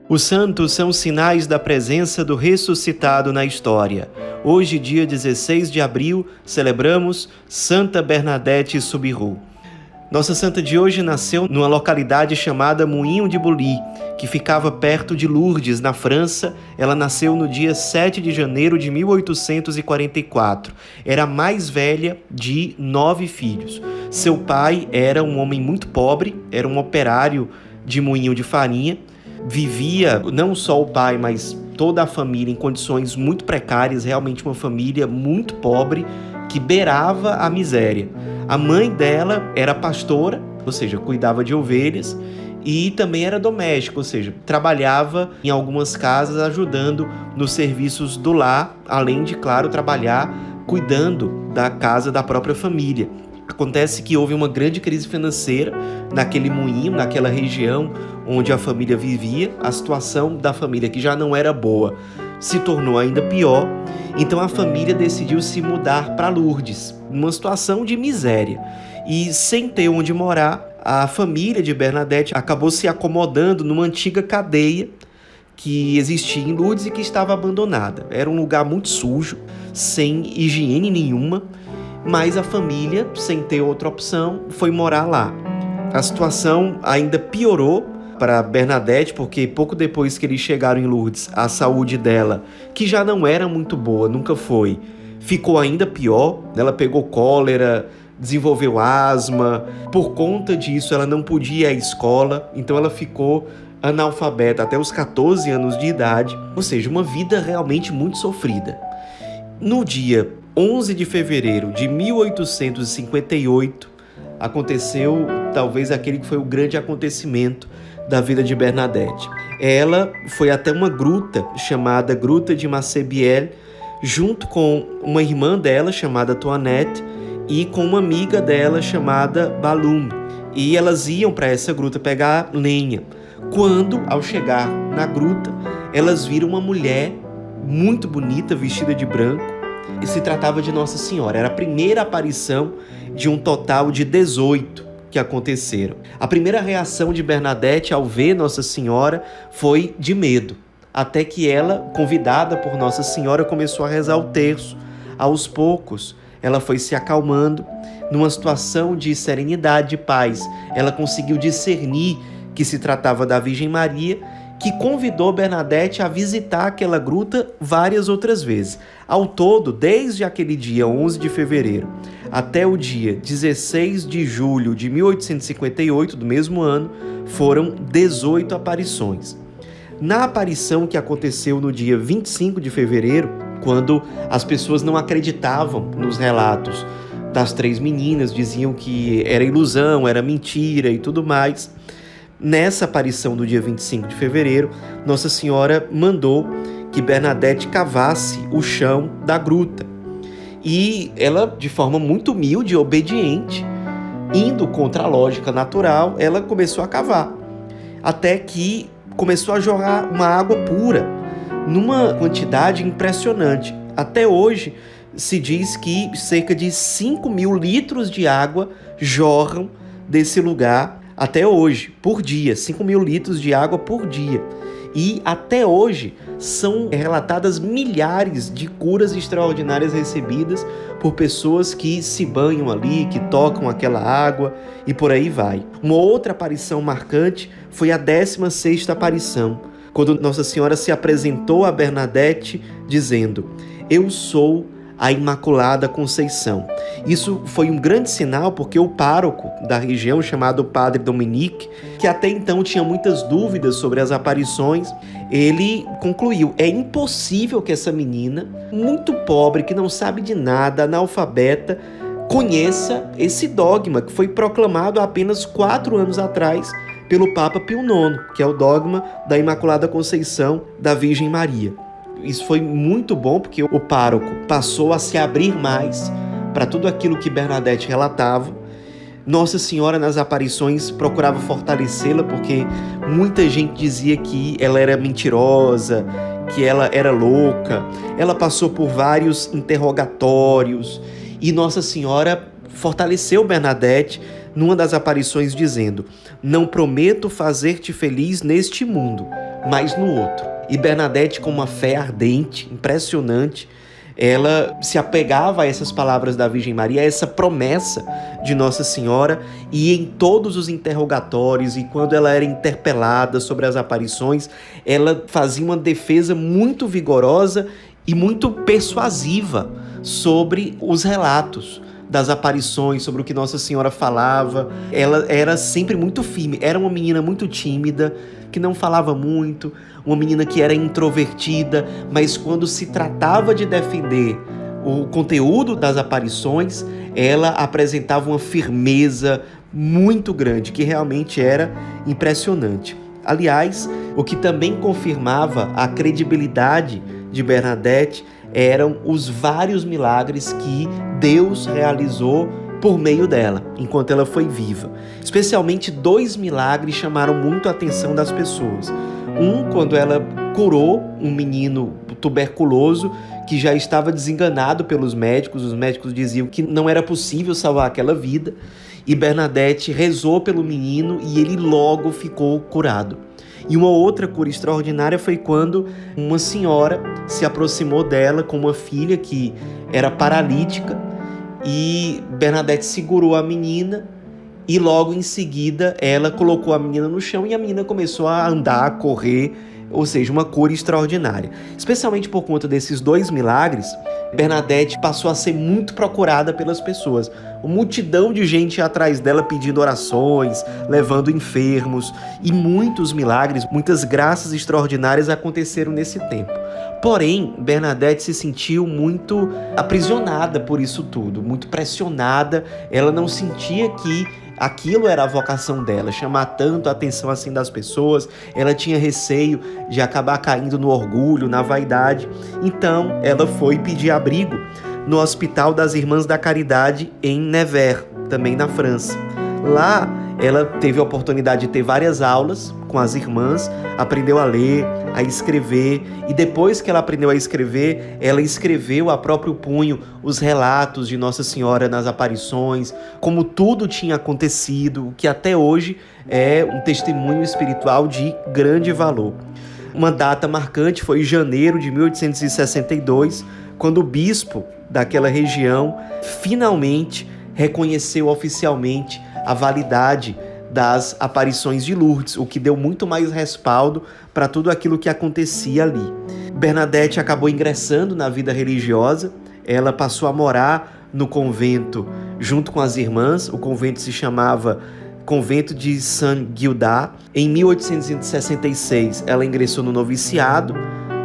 Os santos são sinais da presença do ressuscitado na história. Hoje, dia 16 de abril, celebramos Santa Bernadette Soubirous. Nossa santa de hoje nasceu numa localidade chamada Moinho de Bully, que ficava perto de Lourdes, na França. Ela nasceu no dia 7 de janeiro de 1844. Era a mais velha de 9 filhos. Seu pai era um homem muito pobre, era um operário de moinho de farinha. Vivia, não só o pai, mas toda a família em condições muito precárias, realmente uma família muito pobre, que beirava a miséria. A mãe dela era pastora, ou seja, cuidava de ovelhas, e também era doméstica, ou seja, trabalhava em algumas casas ajudando nos serviços do lar, além de, claro, trabalhar cuidando da casa da própria família. Acontece que houve uma grande crise financeira naquele moinho, naquela região onde a família vivia. A situação da família, que já não era boa, se tornou ainda pior. Então a família decidiu se mudar para Lourdes, numa situação de miséria. E sem ter onde morar, a família de Bernadette acabou se acomodando numa antiga cadeia que existia em Lourdes e que estava abandonada. Era um lugar muito sujo, sem higiene nenhuma, mas a família, sem ter outra opção, foi morar lá. A situação ainda piorou para Bernadette, porque pouco depois que eles chegaram em Lourdes, a saúde dela, que já não era muito boa, nunca foi, ficou ainda pior. Ela pegou cólera, desenvolveu asma. Por conta disso, ela não podia ir à escola, então ela ficou analfabeta até os 14 anos de idade, ou seja, uma vida realmente muito sofrida. No dia 11 de fevereiro de 1858, aconteceu talvez aquele que foi o grande acontecimento da vida de Bernadette. Ela foi até uma gruta chamada Gruta de Massabielle, junto com uma irmã dela chamada Toinette e com uma amiga dela chamada Balum. E elas iam para essa gruta pegar lenha. Quando, ao chegar na gruta, elas viram uma mulher muito bonita, vestida de branco, e se tratava de Nossa Senhora. Era a primeira aparição de um total de 18 que aconteceram. A primeira reação de Bernadette ao ver Nossa Senhora foi de medo, até que ela, convidada por Nossa Senhora, começou a rezar o terço. Aos poucos, ela foi se acalmando, numa situação de serenidade e paz. Ela conseguiu discernir que se tratava da Virgem Maria, que convidou Bernadette a visitar aquela gruta várias outras vezes. Ao todo, desde aquele dia 11 de fevereiro até o dia 16 de julho de 1858, do mesmo ano, foram 18 aparições. Na aparição que aconteceu no dia 25 de fevereiro, quando as pessoas não acreditavam nos relatos das 3 meninas, diziam que era ilusão, era mentira e tudo mais, nessa aparição do dia 25 de fevereiro, Nossa Senhora mandou que Bernadette cavasse o chão da gruta. E ela, de forma muito humilde e obediente, indo contra a lógica natural, ela começou a cavar. Até que começou a jorrar uma água pura, numa quantidade impressionante. Até hoje, se diz que cerca de 5.000 litros de água jorram desse lugar até hoje, por dia, 5.000 litros de água por dia. E até hoje são relatadas milhares de curas extraordinárias recebidas por pessoas que se banham ali, que tocam aquela água e por aí vai. Uma outra aparição marcante foi a 16ª aparição, quando Nossa Senhora se apresentou a Bernadette dizendo: "Eu sou a Imaculada Conceição". Isso foi um grande sinal, porque o pároco da região, chamado Padre Dominique, que até então tinha muitas dúvidas sobre as aparições, ele concluiu: é impossível que essa menina, muito pobre, que não sabe de nada, analfabeta, conheça esse dogma que foi proclamado há apenas 4 anos atrás pelo Papa Pio IX, que é o dogma da Imaculada Conceição da Virgem Maria. Isso foi muito bom, porque o pároco passou a se abrir mais para tudo aquilo que Bernadette relatava. Nossa Senhora, nas aparições, procurava fortalecê-la, porque muita gente dizia que ela era mentirosa, que ela era louca. Ela passou por vários interrogatórios e Nossa Senhora fortaleceu Bernadette numa das aparições dizendo: "Não prometo fazer-te feliz neste mundo, mas no outro. E Bernadette, com uma fé ardente, impressionante, ela se apegava a essas palavras da Virgem Maria, a essa promessa de Nossa Senhora, e em todos os interrogatórios e quando ela era interpelada sobre as aparições, ela fazia uma defesa muito vigorosa e muito persuasiva sobre os relatos das aparições, sobre o que Nossa Senhora falava. Ela era sempre muito firme, era uma menina muito tímida, que não falava muito, uma menina que era introvertida, mas quando se tratava de defender o conteúdo das aparições, ela apresentava uma firmeza muito grande, que realmente era impressionante. Aliás, o que também confirmava a credibilidade de Bernadette eram os vários milagres que Deus realizou por meio dela, enquanto ela foi viva. Especialmente 2 milagres chamaram muito a atenção das pessoas. Um, quando ela curou um menino tuberculoso que já estava desenganado pelos médicos. Os médicos diziam que não era possível salvar aquela vida. E Bernadette rezou pelo menino e ele logo ficou curado. E uma outra cura extraordinária foi quando uma senhora se aproximou dela com uma filha que era paralítica, e Bernadette segurou a menina e logo em seguida ela colocou a menina no chão e a menina começou a andar, a correr, ou seja, uma cura extraordinária. Especialmente por conta desses 2 milagres, Bernadette passou a ser muito procurada pelas pessoas. Uma multidão de gente atrás dela pedindo orações, levando enfermos, e muitos milagres, muitas graças extraordinárias aconteceram nesse tempo. Porém, Bernadette se sentiu muito aprisionada por isso tudo, muito pressionada. Ela não sentia que aquilo era a vocação dela, chamar tanto a atenção assim das pessoas. Ela tinha receio de acabar caindo no orgulho, na vaidade. Então, ela foi pedir abrigo no Hospital das Irmãs da Caridade em Nevers, também na França. Lá, ela teve a oportunidade de ter várias aulas com as irmãs, aprendeu a ler, a escrever, e depois que ela aprendeu a escrever, ela escreveu a próprio punho os relatos de Nossa Senhora nas aparições, como tudo tinha acontecido, o que até hoje é um testemunho espiritual de grande valor. Uma data marcante foi em janeiro de 1862, quando o bispo daquela região finalmente reconheceu oficialmente a validade das aparições de Lourdes, o que deu muito mais respaldo para tudo aquilo que acontecia ali. Bernadette acabou ingressando na vida religiosa. Ela passou a morar no convento junto com as irmãs. O convento se chamava Convento de Saint-Gildas. Em 1866, ela ingressou no noviciado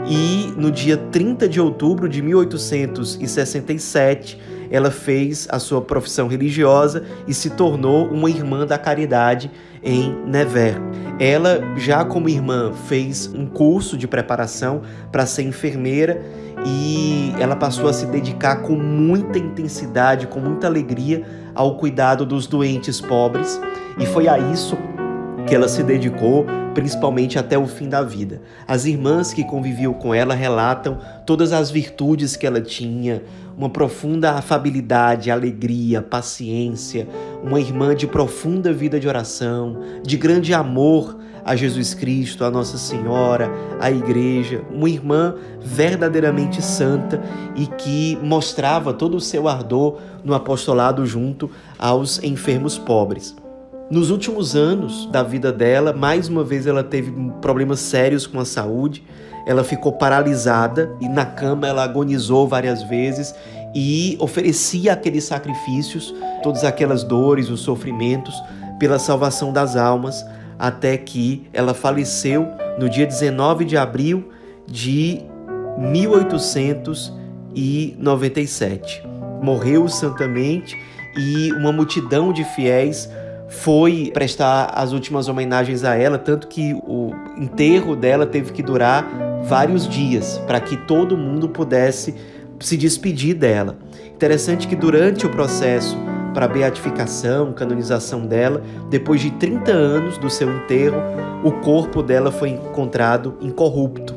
e no dia 30 de outubro de 1867, ela fez a sua profissão religiosa e se tornou uma irmã da caridade em Nevers. Ela, já como irmã, fez um curso de preparação para ser enfermeira e ela passou a se dedicar com muita intensidade, com muita alegria ao cuidado dos doentes pobres, e foi a isso que ela se dedicou, principalmente até o fim da vida. As irmãs que conviviam com ela relatam todas as virtudes que ela tinha, uma profunda afabilidade, alegria, paciência, uma irmã de profunda vida de oração, de grande amor a Jesus Cristo, a Nossa Senhora, a Igreja, uma irmã verdadeiramente santa e que mostrava todo o seu ardor no apostolado junto aos enfermos pobres. Nos últimos anos da vida dela, mais uma vez ela teve problemas sérios com a saúde. Ela ficou paralisada e na cama ela agonizou várias vezes e oferecia aqueles sacrifícios, todas aquelas dores, os sofrimentos, pela salvação das almas, até que ela faleceu no dia 19 de abril de 1897. Morreu santamente e uma multidão de fiéis foi prestar as últimas homenagens a ela, tanto que o enterro dela teve que durar vários dias para que todo mundo pudesse se despedir dela. Interessante que durante o processo para a beatificação, canonização dela, depois de 30 anos do seu enterro, o corpo dela foi encontrado incorrupto.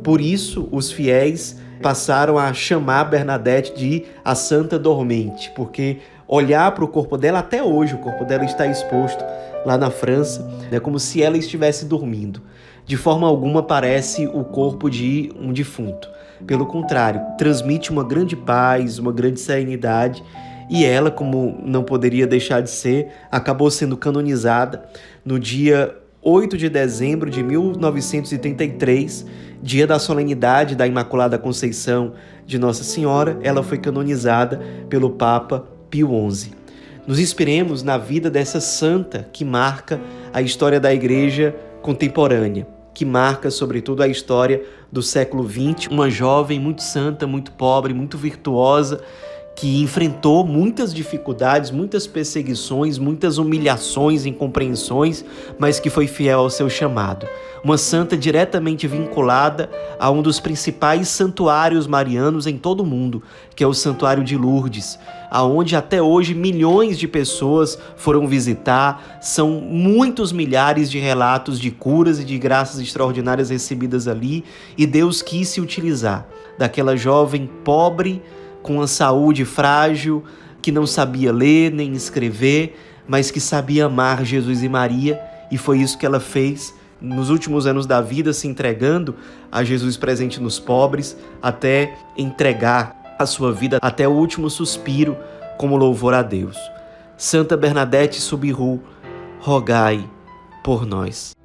Por isso, os fiéis passaram a chamar Bernadette de a Santa Dormente, porque olhar para o corpo dela, até hoje o corpo dela está exposto lá na França, como se ela estivesse dormindo. de forma alguma parece o corpo de um defunto. Pelo contrário, transmite uma grande paz, uma grande serenidade, e ela, como não poderia deixar de ser, acabou sendo canonizada no dia 8 de dezembro de 1933, dia da solenidade da Imaculada Conceição de Nossa Senhora. Ela foi canonizada pelo Papa Pio XI. Nos inspiremos na vida dessa santa que marca a história da Igreja contemporânea, que marca, sobretudo, a história do século XX, uma jovem muito santa, muito pobre, muito virtuosa, que enfrentou muitas dificuldades, muitas perseguições, muitas humilhações, incompreensões, mas que foi fiel ao seu chamado. Uma santa diretamente vinculada a um dos principais santuários marianos em todo o mundo, que é o Santuário de Lourdes, aonde até hoje milhões de pessoas foram visitar. São muitos milhares de relatos de curas e de graças extraordinárias recebidas ali, e Deus quis se utilizar daquela jovem pobre, com a saúde frágil, que não sabia ler nem escrever, mas que sabia amar Jesus e Maria, e foi isso que ela fez nos últimos anos da vida, se entregando a Jesus presente nos pobres, até entregar a sua vida até o último suspiro, como louvor a Deus. Santa Bernadette Soubirous, rogai por nós.